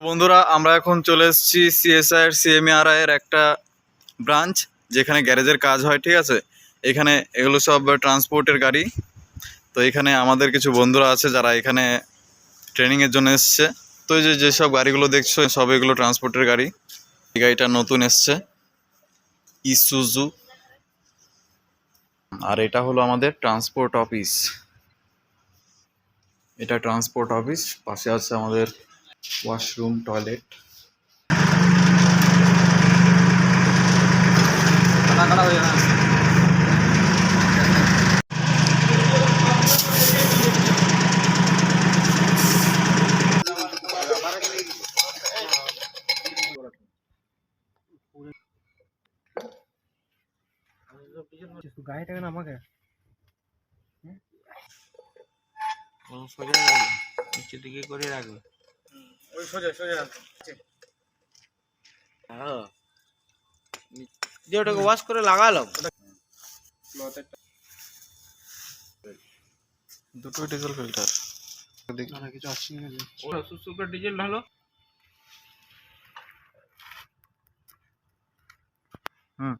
বন্ধুরা আমরা এখন চলে এসেছি সিএসআই এর সিএমআরআই এর একটা ব্রাঞ্চ, যেখানে গ্যারেজের কাজ হয়। ঠিক আছে, এখানে এগুলো সব ট্রান্সপোর্টের গাড়ি। তো এখানে আমাদের কিছু বন্ধুরা আছে যারা এখানে ট্রেনিংয়ের জন্য এসছে। তো এই যেসব গাড়িগুলো দেখছো সব এগুলো ট্রান্সপোর্টের গাড়ি। এই গাড়িটা নতুন এসছে ইসুজু, আর এটা হলো আমাদের ট্রান্সপোর্ট অফিস। এটা ট্রান্সপোর্ট অফিস, পাশে আছে আমাদের ওয়াশরুম, টয়লেট। গাড়িটাকে না আমাকে সোজা রাখবে, নিচের দিকে করে রাখবে। ওই সোজা সোজা রাখবে। হ্যাঁ, দিয়ে ওটাকে ওয়াশ করে লাগালাম। দুটো ডিজেল ফিল্টার কিছু আসছে না। সুপার ডিজেল ঢালো। হুম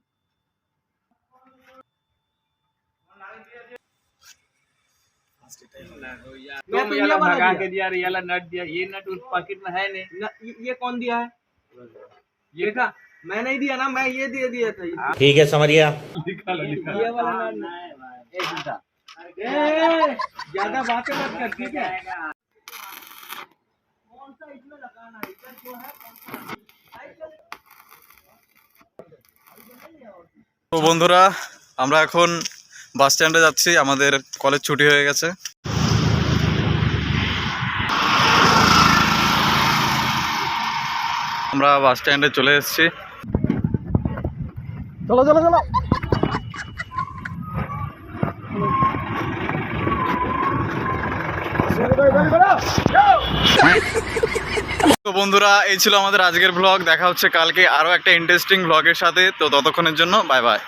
मैं तो ये वाला लगा के दिया, ये वाला नट दिया। ये नट उस पैकेट में है नहीं। ये कौन दिया है? ये देखा मैं नहीं दिया ना, मैं ये दिया दिया था। ठीक है समझ गया। ये वाला नट एक मिनट, ज्यादा बातें मत कर, ठीक है? कौन सा इसमें लगाना है? इधर जो है তো বন্ধুরা আমরা এখন বাস স্ট্যান্ডে যাচ্ছি, আমাদের কলেজ ছুটি হয়ে গেছে। আমরা বাস স্ট্যান্ডে চলে এসেছি। চলো চলো চলো। তো বন্ধুরা এই ছিল আমাদের আজকের ব্লগ। দেখা হচ্ছে কালকে আরো একটা ইন্টারেস্টিং ব্লগের সাথে। তো ততক্ষণের জন্য বাই বাই।